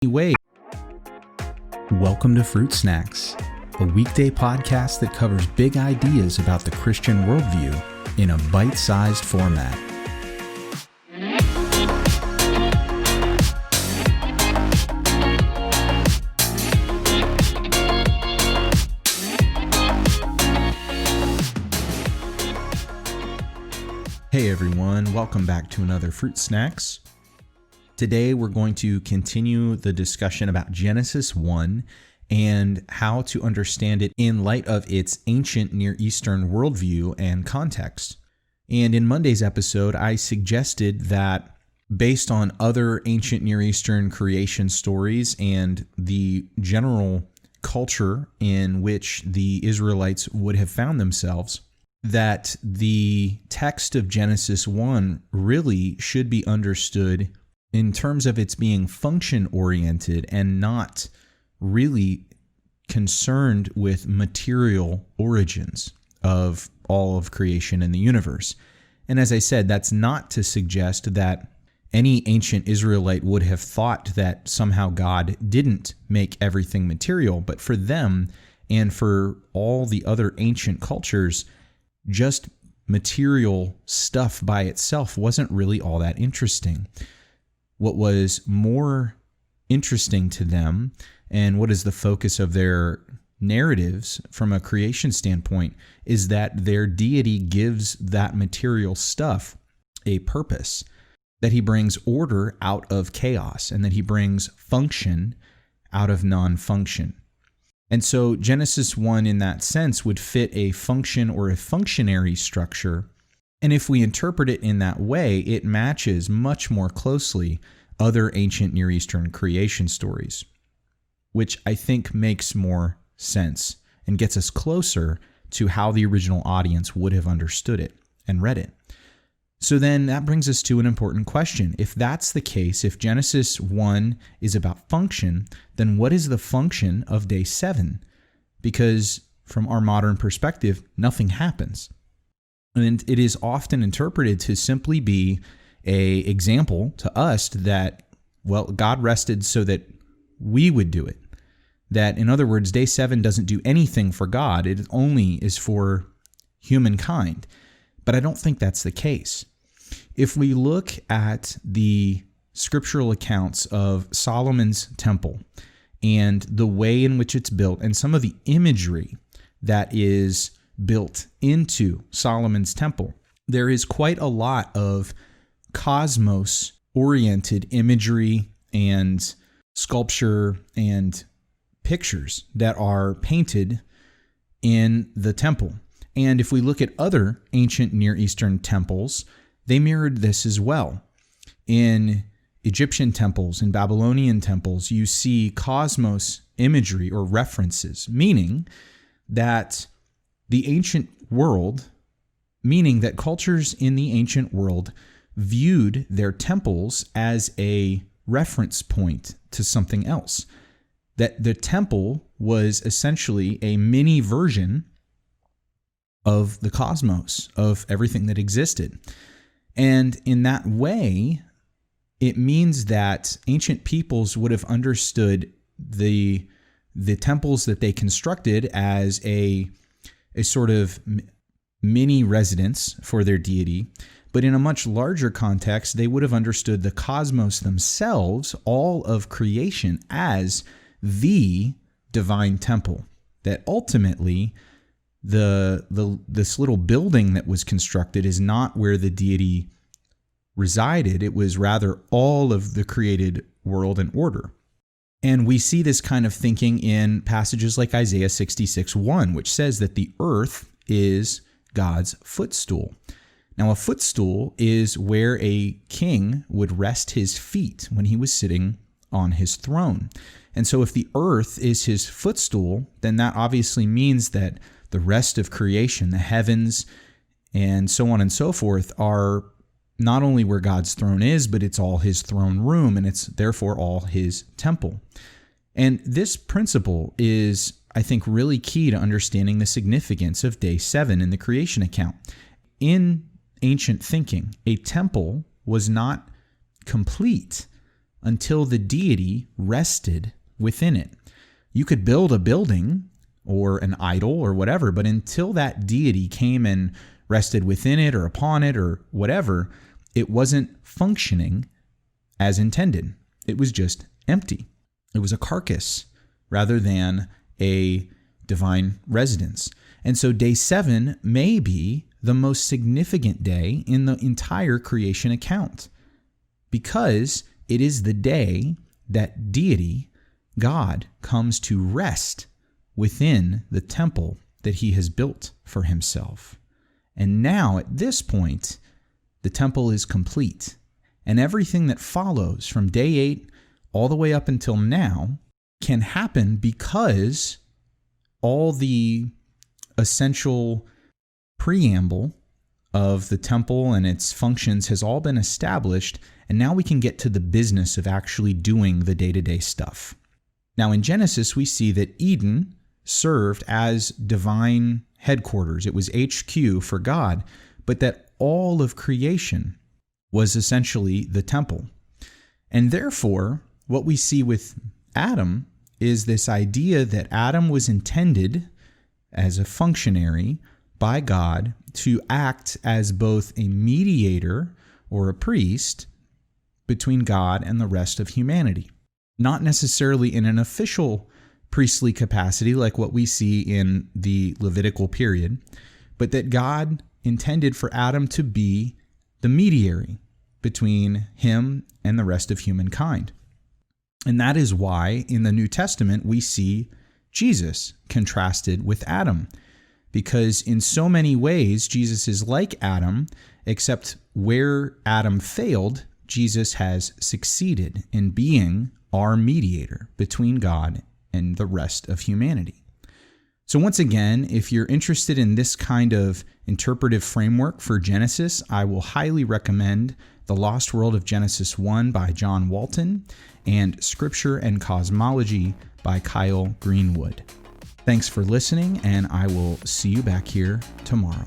Anyway, welcome to Fruit Snacks, a weekday podcast that covers big ideas about the Christian worldview in a bite-sized format. Hey everyone, welcome back to another Fruit Snacks. Today we're going to continue the discussion about Genesis 1 and how to understand it in light of its ancient Near Eastern worldview and context. And in Monday's episode, I suggested that based on other ancient Near Eastern creation stories and the general culture in which the Israelites would have found themselves, that the text of Genesis 1 really should be understood in terms of its being function-oriented and not really concerned with material origins of all of creation in the universe. And as I said, that's not to suggest that any ancient Israelite would have thought that somehow God didn't make everything material, but for them and for all the other ancient cultures, just material stuff by itself wasn't really all that interesting. What was more interesting to them, and what is the focus of their narratives from a creation standpoint, is that their deity gives that material stuff a purpose, that he brings order out of chaos, and that he brings function out of non-function. And so Genesis 1 in that sense would fit a function or a functionary structure. And if we interpret it in that way, it matches much more closely other ancient Near Eastern creation stories, which I think makes more sense and gets us closer to how the original audience would have understood it and read it. So then that brings us to an important question. If that's the case, if Genesis 1 is about function, then what is the function of day 7? Because from our modern perspective, nothing happens. And it is often interpreted to simply be an example to us that, well, God rested so that we would do it. That, in other words, day 7 doesn't do anything for God. It only is for humankind. But I don't think that's the case. If we look at the scriptural accounts of Solomon's temple and the way in which it's built and some of the imagery that is built into Solomon's temple, there is quite a lot of cosmos-oriented imagery and sculpture and pictures that are painted in the temple. And if we look at other ancient Near Eastern temples, they mirrored this as well. In Egyptian temples and Babylonian temples, you see cosmos imagery or references, meaning that the ancient world, meaning that cultures in the ancient world viewed their temples as a reference point to something else. That the temple was essentially a mini version of the cosmos, of everything that existed. And in that way, it means that ancient peoples would have understood the temples that they constructed as a sort of mini residence for their deity. But in a much larger context, they would have understood the cosmos themselves, all of creation, as the divine temple. That ultimately, this little building that was constructed is not where the deity resided. It was rather all of the created world and order. And we see this kind of thinking in passages like Isaiah 66:1, which says that the earth is God's footstool. Now, a footstool is where a king would rest his feet when he was sitting on his throne. And so if the earth is his footstool, then that obviously means that the rest of creation, the heavens, and so on and so forth, are not only where God's throne is, but it's all his throne room, and it's therefore all his temple. And this principle is, I think, really key to understanding the significance of day 7 in the creation account. In ancient thinking, a temple was not complete until the deity rested within it. You could build a building or an idol or whatever, but until that deity came and rested within it or upon it or whatever, it wasn't functioning as intended. It was just empty. It was a carcass rather than a divine residence. And so day 7 may be the most significant day in the entire creation account, because it is the day that deity, God, comes to rest within the temple that he has built for himself. And now, at this point, the temple is complete. And everything that follows from day 8 all the way up until now can happen because all the essential preamble of the temple and its functions has all been established, and now we can get to the business of actually doing the day-to-day stuff. Now in Genesis, we see that Eden served as divine headquarters. It was HQ for God, but that all of creation was essentially the temple. And therefore, what we see with Adam is this idea that Adam was intended as a functionary by God to act as both a mediator or a priest between God and the rest of humanity. Not necessarily in an official priestly capacity like what we see in the Levitical period, but that God intended for Adam to be the mediator between him and the rest of humankind. And that is why in the New Testament we see Jesus contrasted with Adam, because in so many ways Jesus is like Adam, except where Adam failed, Jesus has succeeded in being our mediator between God and the rest of humanity. So once again, if you're interested in this kind of interpretive framework for Genesis, I will highly recommend The Lost World of Genesis 1 by John Walton and Scripture and Cosmology by Kyle Greenwood. Thanks for listening, and I will see you back here tomorrow.